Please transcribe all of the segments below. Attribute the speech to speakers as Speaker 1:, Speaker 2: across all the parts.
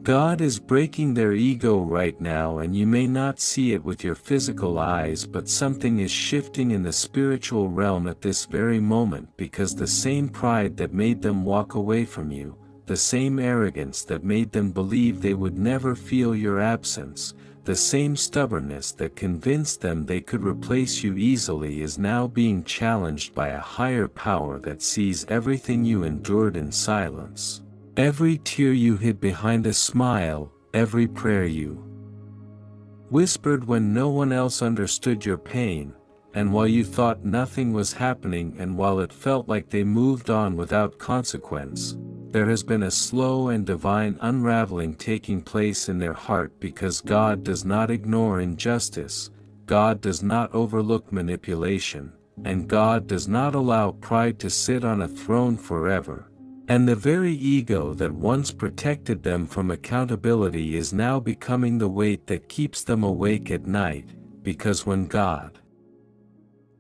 Speaker 1: God is breaking their ego right now, and you may not see it with your physical eyes, but something is shifting in the spiritual realm at this very moment, because the same pride that made them walk away from you, the same arrogance that made them believe they would never feel your absence, the same stubbornness that convinced them they could replace you easily is now being challenged by a higher power that sees everything you endured in silence. Every tear you hid behind a smile, every prayer you whispered when no one else understood your pain, and while you thought nothing was happening and while it felt like they moved on without consequence, there has been a slow and divine unraveling taking place in their heart, because God does not ignore injustice, God does not overlook manipulation, and God does not allow pride to sit on a throne forever. And the very ego that once protected them from accountability is now becoming the weight that keeps them awake at night, because when God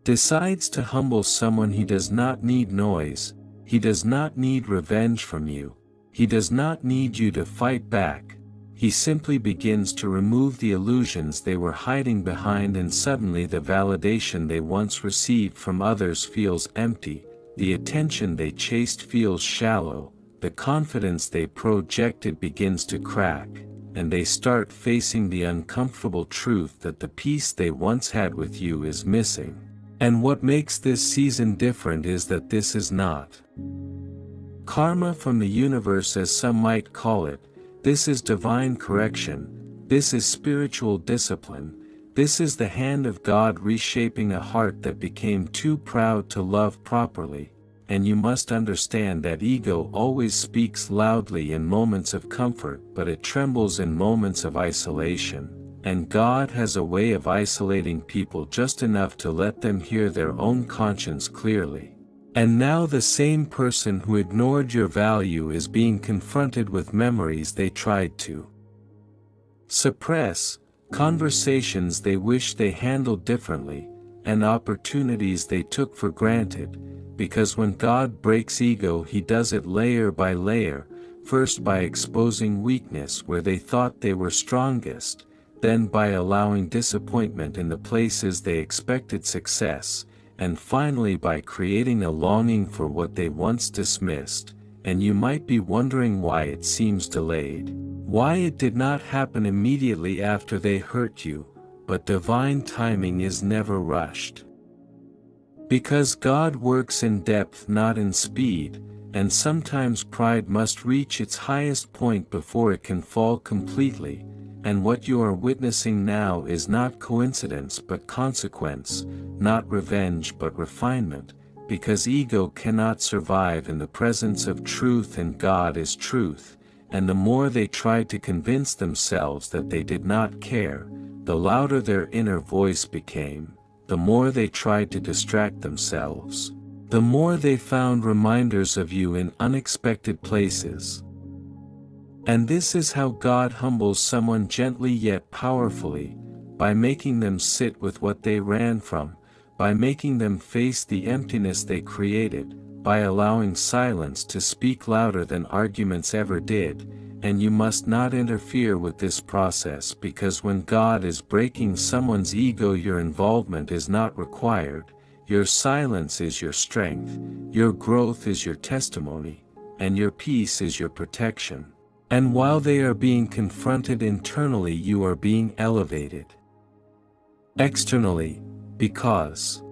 Speaker 1: decides to humble someone, He does not need noise, He does not need revenge from you, He does not need you to fight back, He simply begins to remove the illusions they were hiding behind, and suddenly the validation they once received from others feels empty. The attention they chased feels shallow, the confidence they projected begins to crack, and they start facing the uncomfortable truth that the peace they once had with you is missing. And what makes this season different is that this is not karma from the universe, as some might call it. This is divine correction, this is spiritual discipline. This is the hand of God reshaping a heart that became too proud to love properly, and you must understand that ego always speaks loudly in moments of comfort, but it trembles in moments of isolation, and God has a way of isolating people just enough to let them hear their own conscience clearly. And now the same person who ignored your value is being confronted with memories they tried to suppress, conversations they wish they handled differently, and opportunities they took for granted, because when God breaks ego, He does it layer by layer, first by exposing weakness where they thought they were strongest, then by allowing disappointment in the places they expected success, and finally by creating a longing for what they once dismissed. And you might be wondering why it seems delayed, why it did not happen immediately after they hurt you, but divine timing is never rushed. Because God works in depth, not in speed, and sometimes pride must reach its highest point before it can fall completely, and what you are witnessing now is not coincidence but consequence, not revenge but refinement, because ego cannot survive in the presence of truth, and God is truth. And the more they tried to convince themselves that they did not care, the louder their inner voice became. The more they tried to distract themselves, the more they found reminders of you in unexpected places. And this is how God humbles someone gently yet powerfully, by making them sit with what they ran from, by making them face the emptiness they created, by allowing silence to speak louder than arguments ever did. And you must not interfere with this process, because when God is breaking someone's ego, your involvement is not required, your silence is your strength, your growth is your testimony, and your peace is your protection. And while they are being confronted internally, you are being elevated externally, because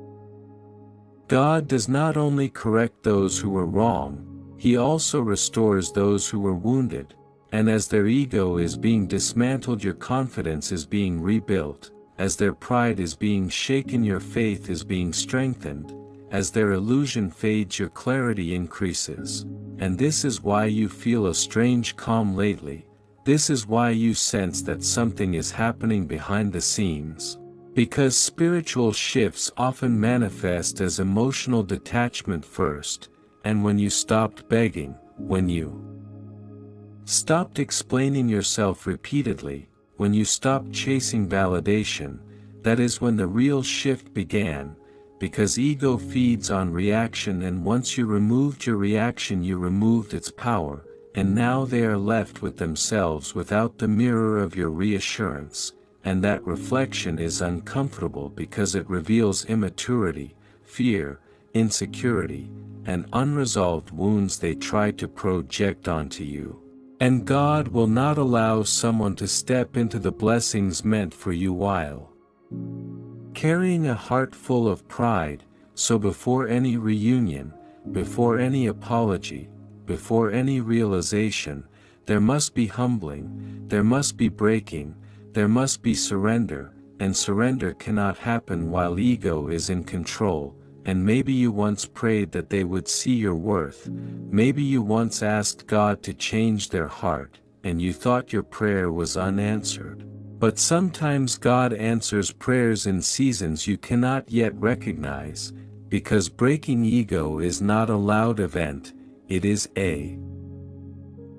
Speaker 1: God does not only correct those who were wrong, He also restores those who were wounded, and as their ego is being dismantled, your confidence is being rebuilt, as their pride is being shaken, your faith is being strengthened, as their illusion fades, your clarity increases. And this is why you feel a strange calm lately, this is why you sense that something is happening behind the scenes. Because spiritual shifts often manifest as emotional detachment first, and when you stopped begging, when you stopped explaining yourself repeatedly, when you stopped chasing validation, that is when the real shift began, because ego feeds on reaction, and once you removed your reaction, you removed its power, and now they are left with themselves without the mirror of your reassurance, and that reflection is uncomfortable because it reveals immaturity, fear, insecurity, and unresolved wounds they try to project onto you. And God will not allow someone to step into the blessings meant for you while carrying a heart full of pride. So before any reunion, before any apology, before any realization, there must be humbling, there must be breaking, there must be surrender, and surrender cannot happen while ego is in control. And maybe you once prayed that they would see your worth, maybe you once asked God to change their heart, and you thought your prayer was unanswered. But sometimes God answers prayers in seasons you cannot yet recognize, because breaking ego is not a loud event, it is a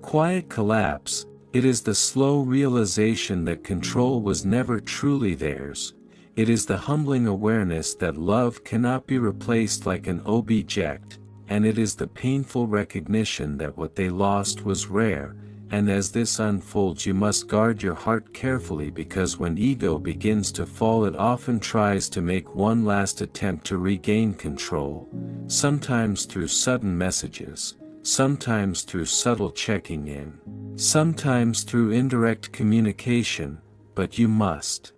Speaker 1: quiet collapse. It is the slow realization that control was never truly theirs. It is the humbling awareness that love cannot be replaced like an object, and it is the painful recognition that what they lost was rare. And as this unfolds, you must guard your heart carefully, because when ego begins to fall, it often tries to make one last attempt to regain control, sometimes through sudden messages, sometimes through subtle checking in, sometimes through indirect communication, but you must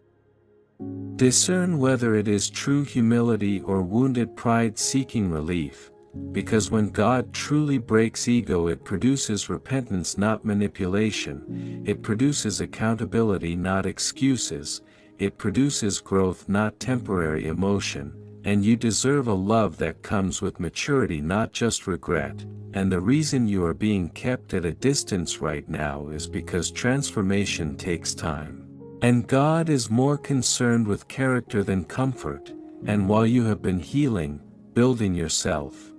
Speaker 1: discern whether it is true humility or wounded pride seeking relief, because when God truly breaks ego, it produces repentance, not manipulation, it produces accountability, not excuses, it produces growth, not temporary emotion, and you deserve a love that comes with maturity, not just regret. And the reason you are being kept at a distance right now is because transformation takes time. And God is more concerned with character than comfort, and while you have been healing, building yourself,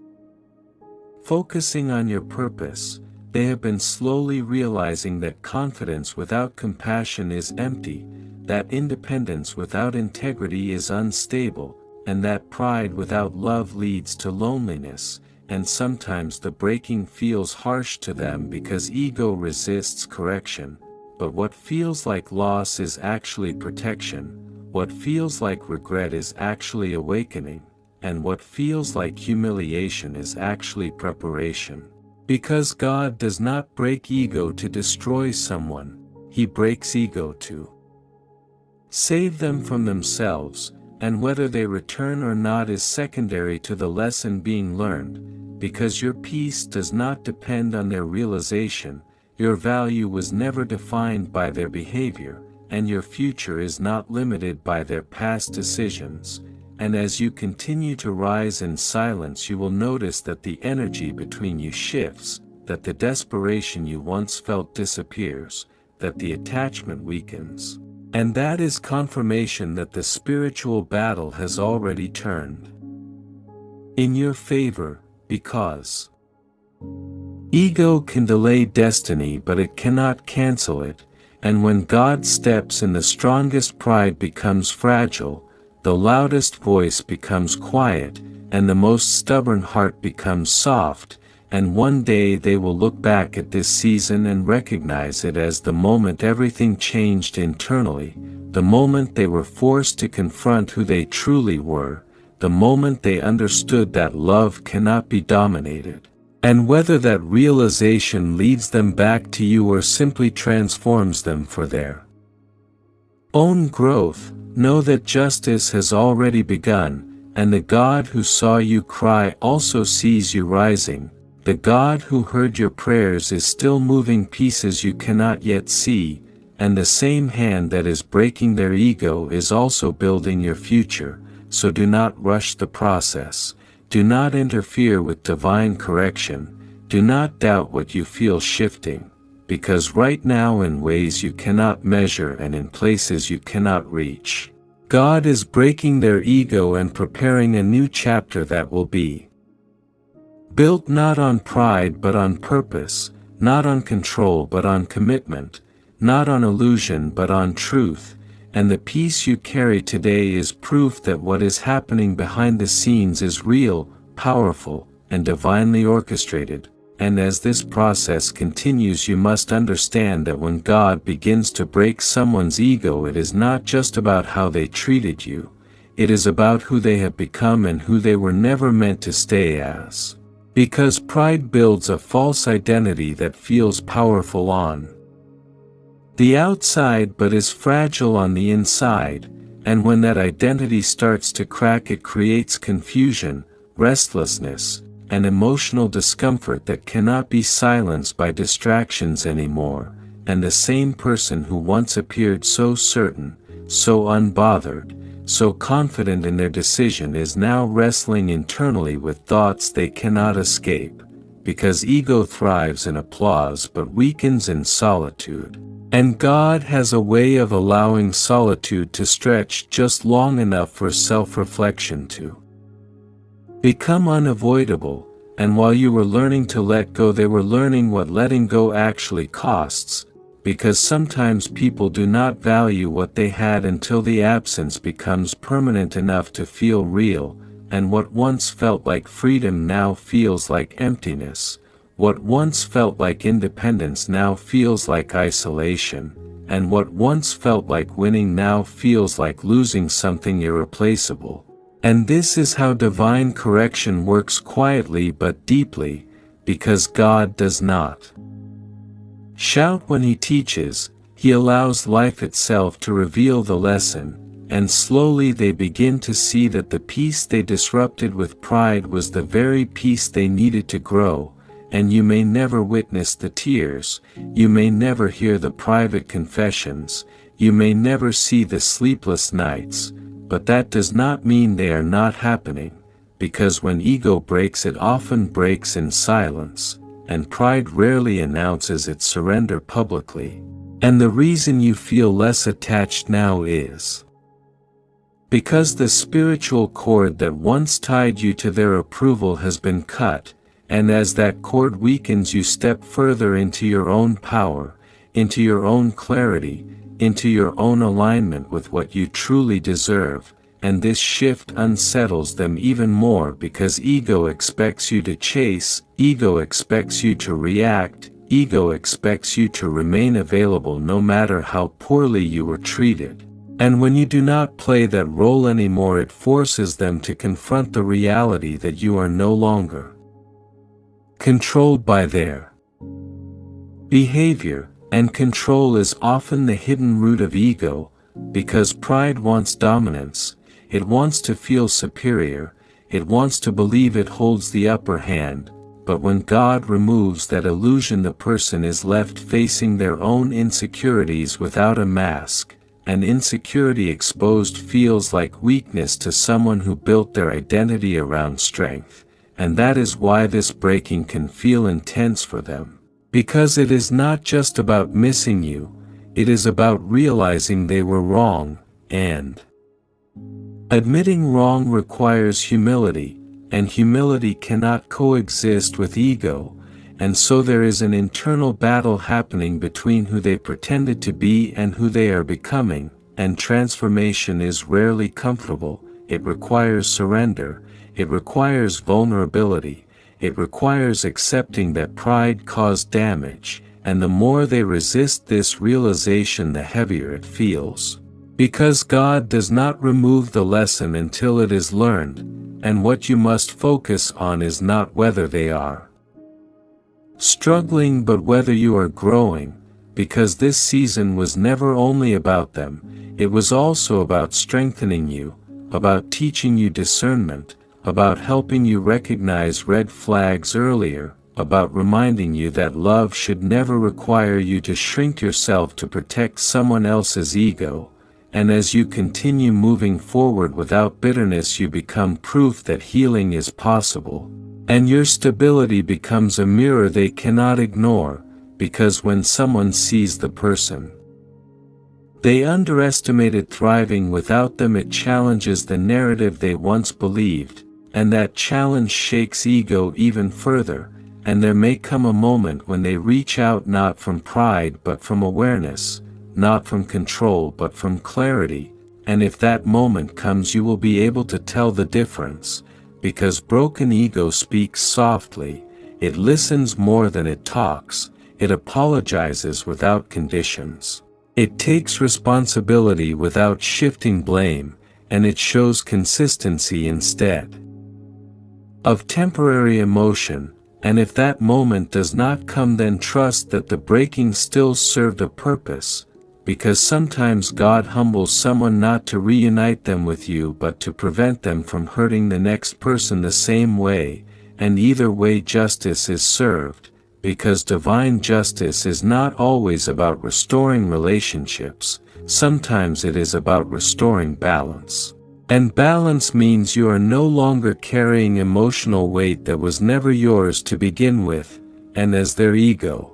Speaker 1: focusing on your purpose, they have been slowly realizing that confidence without compassion is empty, that independence without integrity is unstable, and that pride without love leads to loneliness. And sometimes the breaking feels harsh to them because ego resists correction. But what feels like loss is actually protection, what feels like regret is actually awakening, and what feels like humiliation is actually preparation. Because God does not break ego to destroy someone, He breaks ego to save them from themselves, and whether they return or not is secondary to the lesson being learned, because your peace does not depend on their realization. Your value was never defined by their behavior, and your future is not limited by their past decisions. And as you continue to rise in silence, you will notice that the energy between you shifts, that the desperation you once felt disappears, that the attachment weakens. And that is confirmation that the spiritual battle has already turned in your favor, because ego can delay destiny, but it cannot cancel it, and when God steps in, the strongest pride becomes fragile, the loudest voice becomes quiet, and the most stubborn heart becomes soft, and one day they will look back at this season and recognize it as the moment everything changed internally, the moment they were forced to confront who they truly were, the moment they understood that love cannot be dominated. And whether that realization leads them back to you or simply transforms them for their own growth, know that justice has already begun, and the God who saw you cry also sees you rising. The God who heard your prayers is still moving pieces you cannot yet see, and the same hand that is breaking their ego is also building your future. So do not rush the process. Do not interfere with divine correction. Do not doubt what you feel shifting, because right now, in ways you cannot measure and in places you cannot reach, God is breaking their ego and preparing a new chapter that will be built not on pride but on purpose, not on control but on commitment, not on illusion but on truth. And the peace you carry today is proof that what is happening behind the scenes is real, powerful, and divinely orchestrated. and as this process continues you must understand that when God begins to break someone's ego, it is not just about how they treated you, it is about who they have become and who they were never meant to stay as. Because pride builds a false identity that feels powerful on the outside but is fragile on the inside, and when that identity starts to crack it creates confusion, restlessness, and emotional discomfort that cannot be silenced by distractions anymore, and the same person who once appeared so certain, so unbothered, so confident in their decision is now wrestling internally with thoughts they cannot escape, because ego thrives in applause but weakens in solitude. And God has a way of allowing solitude to stretch just long enough for self-reflection to become unavoidable, and while you were learning to let go they were learning what letting go actually costs, because sometimes people do not value what they had until the absence becomes permanent enough to feel real, and what once felt like freedom now feels like emptiness. What once felt like independence now feels like isolation, and what once felt like winning now feels like losing something irreplaceable. And this is how divine correction works quietly but deeply, because God does not shout when He teaches, He allows life itself to reveal the lesson, and slowly they begin to see that the peace they disrupted with pride was the very peace they needed to grow. And you may never witness the tears, you may never hear the private confessions, you may never see the sleepless nights, but that does not mean they are not happening, because when ego breaks it often breaks in silence, and pride rarely announces its surrender publicly. And the reason you feel less attached now is because the spiritual cord that once tied you to their approval has been cut, and as that cord weakens you step further into your own power, into your own clarity, into your own alignment with what you truly deserve, and this shift unsettles them even more because ego expects you to chase, ego expects you to react, ego expects you to remain available no matter how poorly you were treated. And when you do not play that role anymore it forces them to confront the reality that you are no longer controlled by their behavior, and control is often the hidden root of ego, because pride wants dominance, it wants to feel superior, it wants to believe it holds the upper hand, but when God removes that illusion the person is left facing their own insecurities without a mask, and insecurity exposed feels like weakness to someone who built their identity around strength. And that is why this breaking can feel intense for them. Because it is not just about missing you, it is about realizing they were wrong, and admitting wrong requires humility, and humility cannot coexist with ego, and so there is an internal battle happening between who they pretended to be and who they are becoming, and transformation is rarely comfortable, it requires surrender. It requires vulnerability, it requires accepting that pride caused damage, and the more they resist this realization the heavier it feels. Because God does not remove the lesson until it is learned, and what you must focus on is not whether they are struggling but whether you are growing, because this season was never only about them, it was also about strengthening you, about teaching you discernment, about helping you recognize red flags earlier, about reminding you that love should never require you to shrink yourself to protect someone else's ego, and as you continue moving forward without bitterness you become proof that healing is possible, and your stability becomes a mirror they cannot ignore, because when someone sees the person they underestimated thriving without them it challenges the narrative they once believed, and that challenge shakes ego even further, and there may come a moment when they reach out not from pride but from awareness, not from control but from clarity, and if that moment comes you will be able to tell the difference, because broken ego speaks softly, it listens more than it talks, it apologizes without conditions. It takes responsibility without shifting blame, and it shows consistency instead of temporary emotion, and if that moment does not come, then trust that the breaking still served a purpose, because sometimes God humbles someone not to reunite them with you but to prevent them from hurting the next person the same way, and either way justice is served, because divine justice is not always about restoring relationships, sometimes it is about restoring balance. And balance means you are no longer carrying emotional weight that was never yours to begin with, and as their ego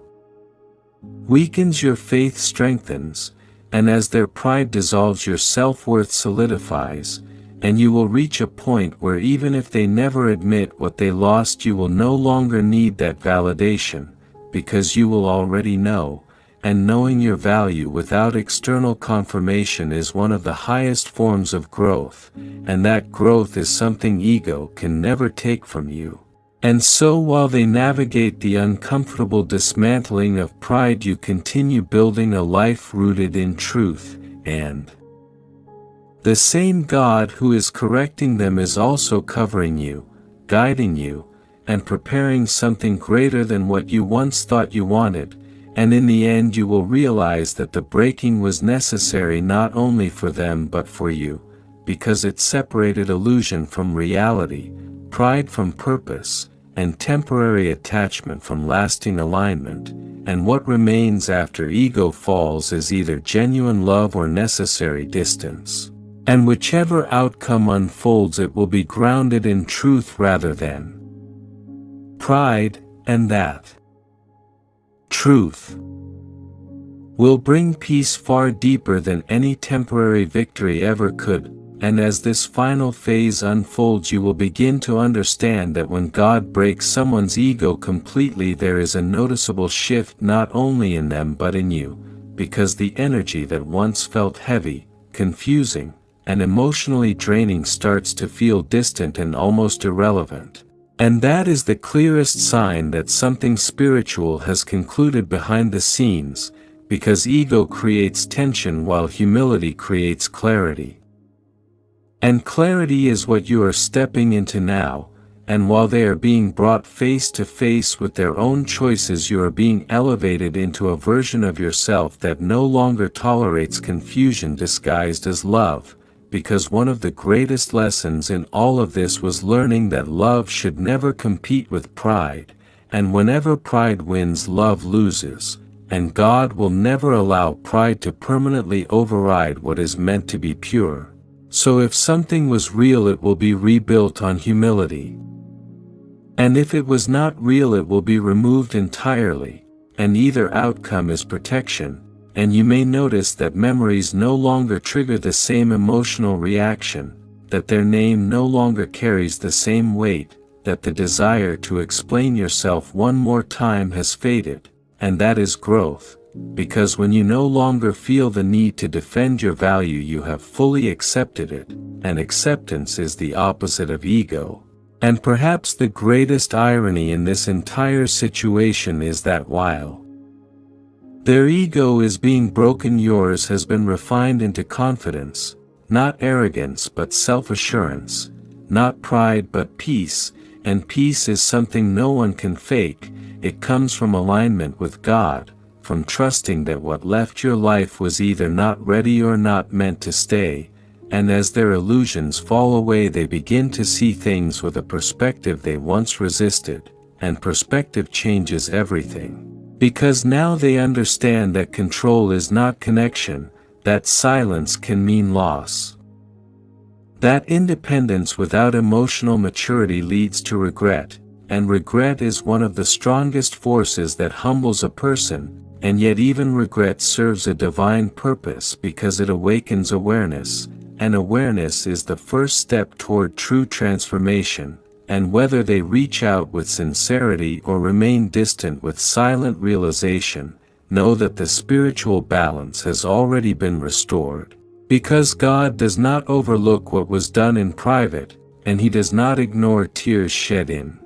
Speaker 1: weakens, your faith strengthens, and as their pride dissolves, your self-worth solidifies, and you will reach a point where even if they never admit what they lost, you will no longer need that validation, because you will already know, and knowing your value without external confirmation is one of the highest forms of growth, and that growth is something ego can never take from you. And so while they navigate the uncomfortable dismantling of pride, you continue building a life rooted in truth, and the same God who is correcting them is also covering you, guiding you, and preparing something greater than what you once thought you wanted, and in the end you will realize that the breaking was necessary not only for them but for you, because it separated illusion from reality, pride from purpose, and temporary attachment from lasting alignment, and what remains after ego falls is either genuine love or necessary distance. And whichever outcome unfolds, it will be grounded in truth rather than pride, and that truth will bring peace far deeper than any temporary victory ever could, and as this final phase unfolds, you will begin to understand that when God breaks someone's ego completely, there is a noticeable shift not only in them but in you, because the energy that once felt heavy, confusing, and emotionally draining starts to feel distant and almost irrelevant. And that is the clearest sign that something spiritual has concluded behind the scenes, because ego creates tension while humility creates clarity. And clarity is what you are stepping into now, and while they are being brought face to face with their own choices, you are being elevated into a version of yourself that no longer tolerates confusion disguised as love. Because one of the greatest lessons in all of this was learning that love should never compete with pride, and whenever pride wins, love loses, and God will never allow pride to permanently override what is meant to be pure. So if something was real, it will be rebuilt on humility. And if it was not real, it will be removed entirely, and either outcome is protection. And you may notice that memories no longer trigger the same emotional reaction, that their name no longer carries the same weight, that the desire to explain yourself one more time has faded, and that is growth, because when you no longer feel the need to defend your value, you have fully accepted it, and acceptance is the opposite of ego. And perhaps the greatest irony in this entire situation is that while their ego is being broken, yours has been refined into confidence, not arrogance but self-assurance, not pride but peace, and peace is something no one can fake. It comes from alignment with God, from trusting that what left your life was either not ready or not meant to stay, and as their illusions fall away, they begin to see things with a perspective they once resisted, and perspective changes everything. Because now they understand that control is not connection, that silence can mean loss, that independence without emotional maturity leads to regret, and regret is one of the strongest forces that humbles a person, and yet even regret serves a divine purpose because it awakens awareness, and awareness is the first step toward true transformation. And whether they reach out with sincerity or remain distant with silent realization, know that the spiritual balance has already been restored. Because God does not overlook what was done in private, and He does not ignore tears shed in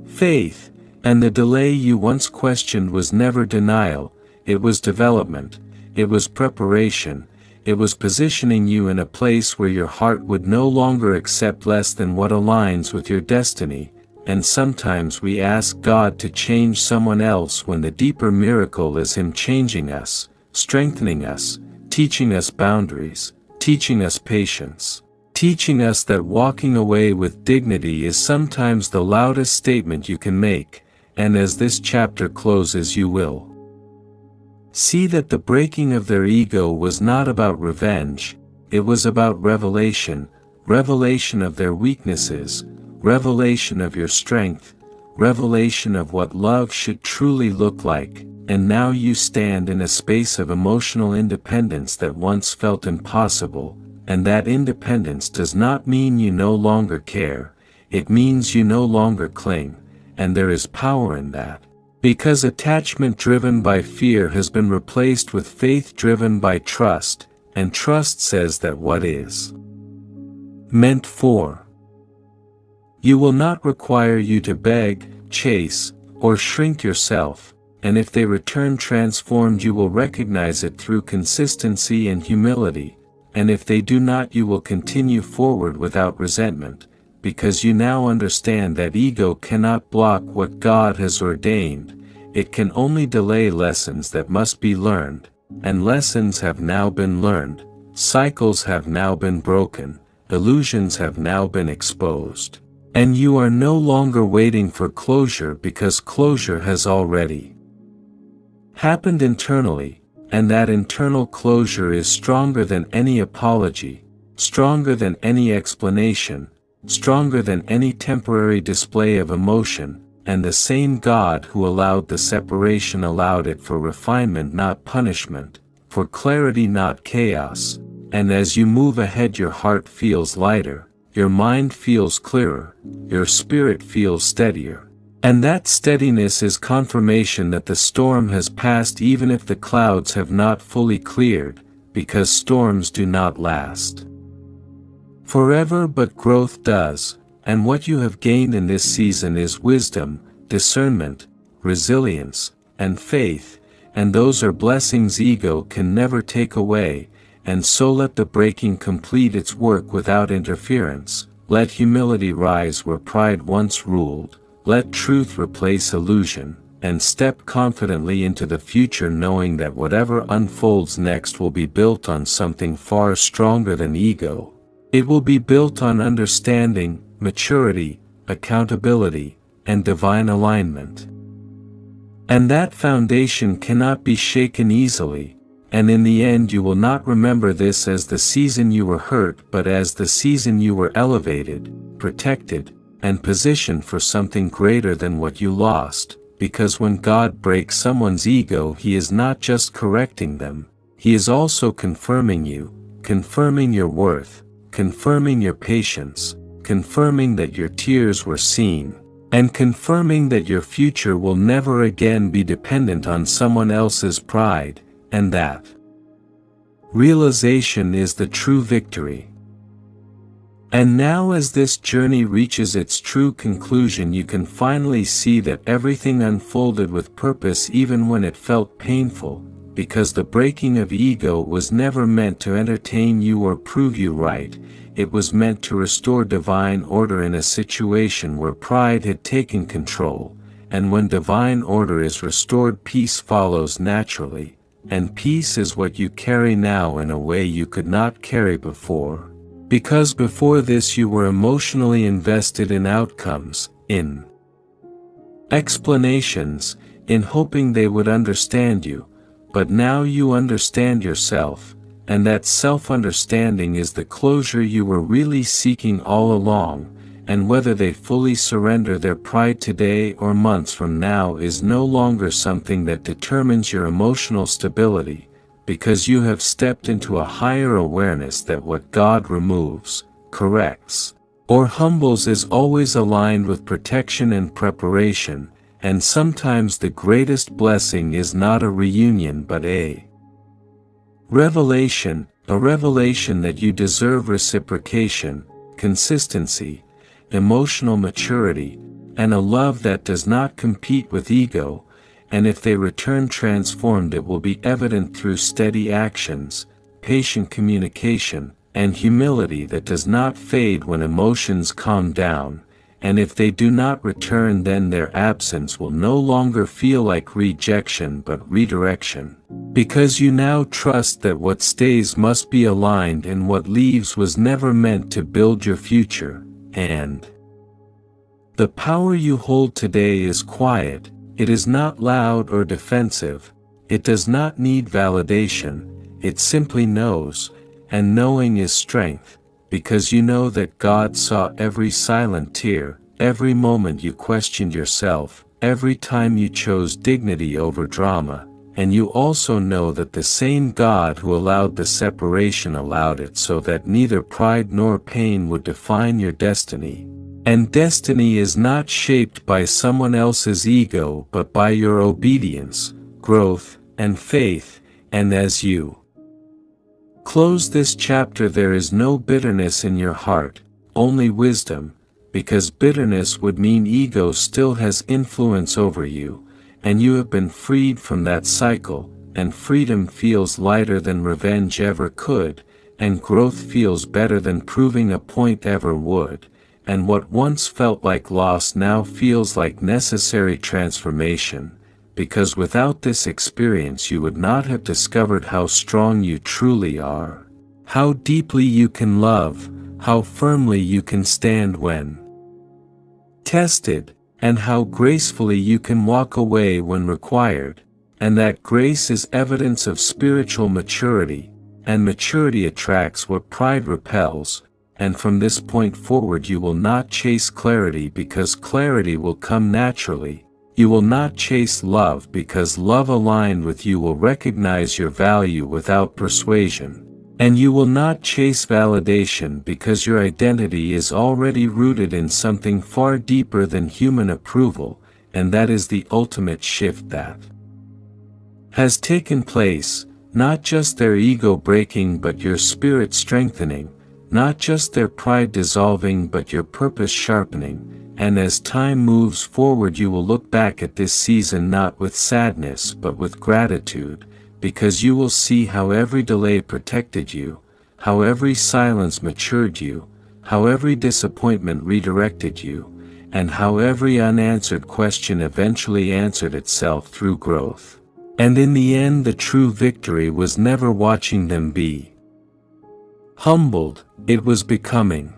Speaker 1: faith. And the delay you once questioned was never denial, it was development, it was preparation, it was positioning you in a place where your heart would no longer accept less than what aligns with your destiny. And sometimes we ask God to change someone else when the deeper miracle is Him changing us, strengthening us, teaching us boundaries, teaching us patience, teaching us that walking away with dignity is sometimes the loudest statement you can make, and as this chapter closes you will see that the breaking of their ego was not about revenge, it was about revelation, revelation of their weaknesses, revelation of your strength, revelation of what love should truly look like, and now you stand in a space of emotional independence that once felt impossible, and that independence does not mean you no longer care, it means you no longer cling, and there is power in that. Because attachment driven by fear has been replaced with faith driven by trust, and trust says that what is meant for you will not require you to beg, chase, or shrink yourself, and if they return transformed you will recognize it through consistency and humility, and if they do not you will continue forward without resentment, because you now understand that ego cannot block what God has ordained, it can only delay lessons that must be learned, and lessons have now been learned, cycles have now been broken, illusions have now been exposed. And you are no longer waiting for closure because closure has already happened internally, and that internal closure is stronger than any apology, stronger than any explanation, stronger than any temporary display of emotion, and the same God who allowed the separation allowed it for refinement not punishment, for clarity not chaos, and as you move ahead your heart feels lighter, your mind feels clearer, your spirit feels steadier. And that steadiness is confirmation that the storm has passed even if the clouds have not fully cleared, because storms do not last forever but growth does, and what you have gained in this season is wisdom, discernment, resilience, and faith, and those are blessings ego can never take away, and so let the breaking complete its work without interference, let humility rise where pride once ruled, let truth replace illusion, and step confidently into the future knowing that whatever unfolds next will be built on something far stronger than ego. It will be built on understanding, maturity, accountability, and divine alignment. And that foundation cannot be shaken easily, and in the end you will not remember this as the season you were hurt but as the season you were elevated, protected, and positioned for something greater than what you lost, because when God breaks someone's ego He is not just correcting them, He is also confirming you, confirming your worth, confirming your patience, confirming that your tears were seen, and confirming that your future will never again be dependent on someone else's pride, and that realization is the true victory. And now as this journey reaches its true conclusion you can finally see that everything unfolded with purpose even when it felt painful, because the breaking of ego was never meant to entertain you or prove you right, it was meant to restore divine order in a situation where pride had taken control, and when divine order is restored peace follows naturally, and peace is what you carry now in a way you could not carry before. Because before this you were emotionally invested in outcomes, in explanations, in hoping they would understand you, but now you understand yourself, and that self-understanding is the closure you were really seeking all along, and whether they fully surrender their pride today or months from now is no longer something that determines your emotional stability, because you have stepped into a higher awareness that what God removes, corrects, or humbles is always aligned with protection and preparation, and sometimes the greatest blessing is not a reunion but a revelation that you deserve reciprocation, consistency, emotional maturity, and a love that does not compete with ego, and if they return transformed it will be evident through steady actions, patient communication, and humility that does not fade when emotions calm down, and if they do not return then their absence will no longer feel like rejection but redirection, because you now trust that what stays must be aligned and what leaves was never meant to build your future, and the power you hold today is quiet, it is not loud or defensive, it does not need validation, it simply knows, and knowing is strength, because you know that God saw every silent tear, every moment you questioned yourself, every time you chose dignity over drama, and you also know that the same God who allowed the separation allowed it so that neither pride nor pain would define your destiny. And destiny is not shaped by someone else's ego but by your obedience, growth, and faith, and as you close this chapter there is no bitterness in your heart, only wisdom, because bitterness would mean ego still has influence over you, and you have been freed from that cycle, and freedom feels lighter than revenge ever could, and growth feels better than proving a point ever would, and what once felt like loss now feels like necessary transformation, because without this experience you would not have discovered how strong you truly are, how deeply you can love, how firmly you can stand when tested, and how gracefully you can walk away when required, and that grace is evidence of spiritual maturity, and maturity attracts what pride repels, and from this point forward you will not chase clarity because clarity will come naturally. You will not chase love because love aligned with you will recognize your value without persuasion, and you will not chase validation because your identity is already rooted in something far deeper than human approval, and that is the ultimate shift that has taken place, not just their ego breaking but your spirit strengthening, not just their pride dissolving but your purpose sharpening. And as time moves forward you will look back at this season not with sadness but with gratitude, because you will see how every delay protected you, how every silence matured you, how every disappointment redirected you, and how every unanswered question eventually answered itself through growth. And in the end the true victory was never watching them be humbled, it was becoming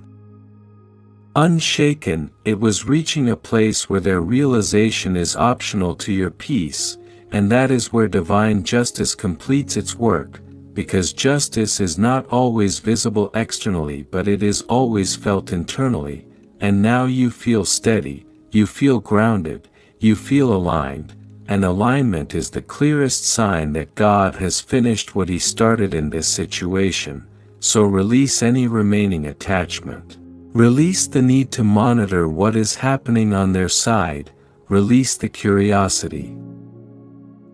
Speaker 1: unshaken, it was reaching a place where their realization is optional to your peace, and that is where divine justice completes its work, because justice is not always visible externally but it is always felt internally, and now you feel steady, you feel grounded, you feel aligned, and alignment is the clearest sign that God has finished what He started in this situation, so release any remaining attachment. Release the need to monitor what is happening on their side, release the curiosity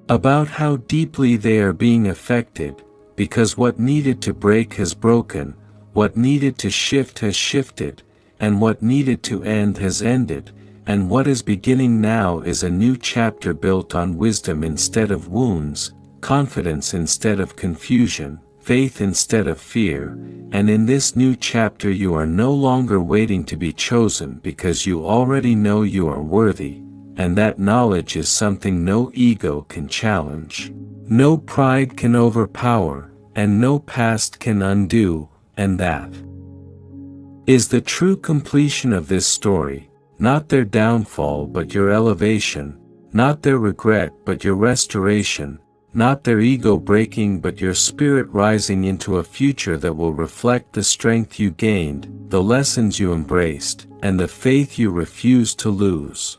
Speaker 1: about how deeply they are being affected, because what needed to break has broken, what needed to shift has shifted, and what needed to end has ended, and what is beginning now is a new chapter built on wisdom instead of wounds, confidence instead of confusion, faith instead of fear, and in this new chapter you are no longer waiting to be chosen because you already know you are worthy, and that knowledge is something no ego can challenge, no pride can overpower, and no past can undo, and that is the true completion of this story, not their downfall but your elevation, not their regret but your restoration, not their ego breaking but your spirit rising into a future that will reflect the strength you gained, the lessons you embraced, and the faith you refused to lose.